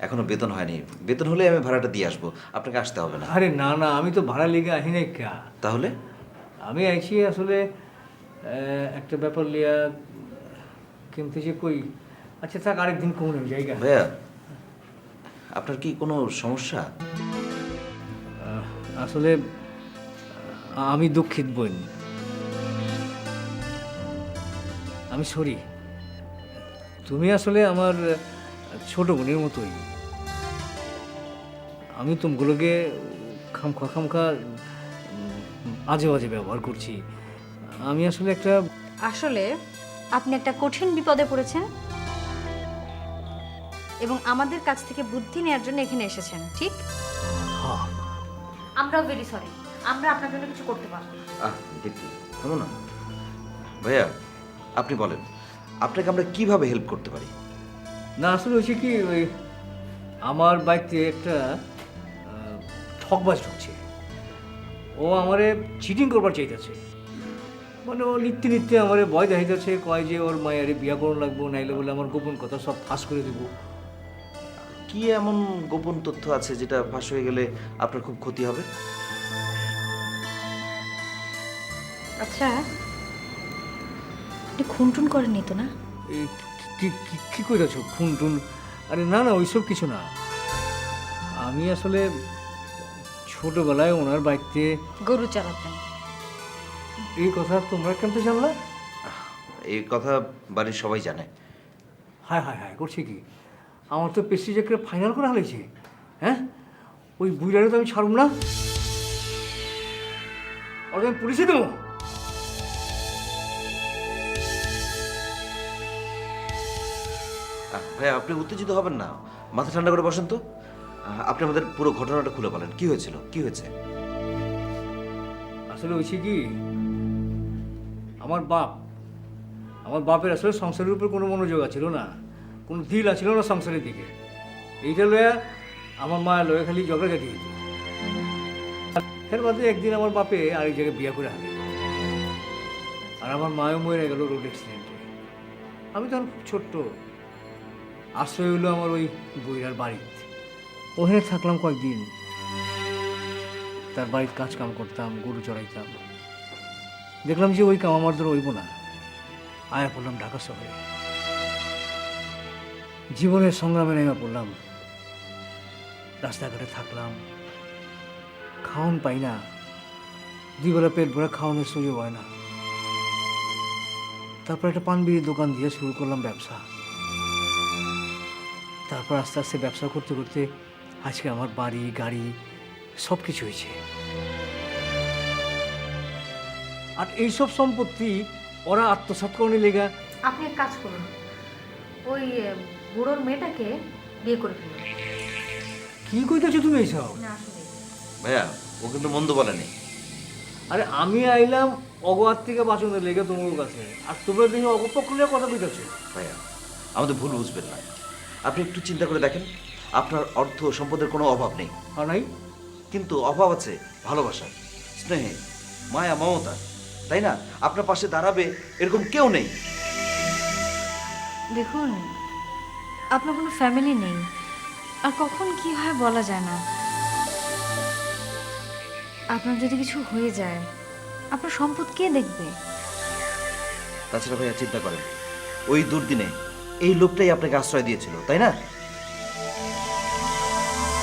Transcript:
এখনো বেতন হয়নি। বেতন হলে আমি ভাড়াটা দিয়ে আসবো, আপনাকে আসতে হবে না। আরে না না, আমি তো ভাড়া লেগে আহি নাই কা। তাহলে? আমি আইছি আসলে একটা ব্যাপার লিয়া কিন্তু যে কই। আচ্ছা থাক, আরেকদিন কোন জায়গা। ভাইয়া, আপনার কি কোনো সমস্যা? আসলে আমি দুঃখিত বোন, আমি সরি। তুমি আসলে আমার ছোট বোনের মতোই। আমি তোমাগুলোকে খামখা খামখা আজে বাজে ব্যবহার করছি। আমি আসলে একটা আসলে আপনি একটা কঠিন বিপদে পড়েছেন এবং আমাদের কাছ থেকে বুদ্ধি নেওয়ার জন্য এখানে এসেছেন, ঠিক? হ্যাঁ, আমরাও ভেরি সরি, আমরা আপনার জন্য কিছু করতে পারবো না। দেখি শোনো না ভাইয়া, আপনি বলেন আপনাকে আমরা কিভাবে হেল্প করতে পারি? না আসলে হয়েছে কি, ওই আমার বাড়িতে একটা ঠকবাজ ঢুকছে। ও আমারে চিটিং করবার চাইতেছে। মানে ও নিত্যে নিত্যে আমারে ভয় দেখাইতেছে, কয় যে ওর মায়ারে বিয়া করুন লাগবো, নাইলে বলে আমার গোপন কথা সব ফাঁস করে দেবো। কি এমন গোপন তথ্য আছে যেটা ফাঁস হয়ে গেলে আপনার খুব ক্ষতি হবে? আচ্ছা, আপনি খুনটুন করেননি তো না? এই কি কি কইতেছ, খুন টুন? আরে না না, ওইসব কিছু না। আমি আসলে ছোটবেলায় ওনার বাড়িতে গরু চালাতেন। এই কথা তোমরা কেমন জানলা? এই কথা বাড়ির সবাই জানে। হায় হায় হায়, করছে কি? আমার তো পেস্টিজ একটা ফাইনাল করা হয়েছে। হ্যাঁ, ওই বুড়ারে তো আমি ছাড়ব না, আর আমি পুলিশে দেবো। ভাইয়া, আপনি উত্তেজিত হবেন না, মাথা ঠান্ডা করে বসেন তো। আপনি আমাদের পুরো ঘটনাটা খুলে বলেন, কি হয়েছিল, কি হয়েছে? আসলে হয়েছে কি, আমার বাপের আসলে সংসারের উপর কোনো মনোযোগ ছিল না, কোনো দিল আছিল না সংসারের দিকে। এইটা লয়া আমার মা লয়ে খালি ঝগড়াঝাটি হইত। এর বাদে একদিন আমার বাপে আরেক জায়গায় বিয়া করে আনে, আর আমার মায়ও মরে গেল রোড অ্যাক্সিডেন্টে। আমি তখন খুব ছোট্ট, আশ্রয় হইলো আমার ওই বইরার বাড়িতে। ওখানে থাকলাম কয়েকদিন, তার বাড়িতে কাজ কাম করতাম, গরু চড়াইতাম। দেখলাম যে ওই কাম আমার দ্বারা হইব না, আয়া পড়লাম ঢাকা শহরে। জীবনের সংগ্রামে নেমে পড়লাম, রাস্তাঘাটে থাকলাম, খাওন পাই না, দুবেলা পেট ভরে খাওয়ানোর সুযোগ হয় না। তারপর একটা পান বিড়ির দোকান দিয়ে শুরু করলাম ব্যবসা। তারপর আস্তে আস্তে ব্যবসা করতে করতে আজকে আমার বাড়ি গাড়ি সব কিছু হয়েছে। আর এইসব সম্পত্তি ওরা আত্মসাৎ করণে লেগা। আপনি এক কাজ করুন, ওই বুড়োর মেয়েটাকে বিয়ে করে ফেলুন। কি কইতেছো তুমি এইসব? না আসলে ভাইয়া, ও কিন্তু মন্দ বলেনি। আরে আমি আইলাম অগোয়ার থেকে বাঁচনের লেগে তোমার কাছে, আর তোমরা দেখি অগপক্ষ নিয়ে কথা কইতেছো। ভাইয়া, আমাদের ভুল বুঝবেন না। আপনি একটু চিন্তা করে দেখেন, আপনার অর্থ সম্পদের কোনো অভাব নেই, আর নাই? কিন্তু অভাব আছে ভালোবাসা, স্নেহে, মায়া, মমতা, তাই না? আপনার পাশে দাঁড়াবে এরকম কেউ নেই। দেখুন, আপনার কোনো ফ্যামিলি নেই, আর কখন কি হয় বলা যায় না। আপনার যদি কিছু হয়ে যায়, আপনার সম্পদ কে দেখবে? তাছাড়া ভাইয়া চিন্তা করেন, ওই দুর্দিনে এই লোকটাই আপনাকে আশ্রয় দিয়েছিল, তাই না?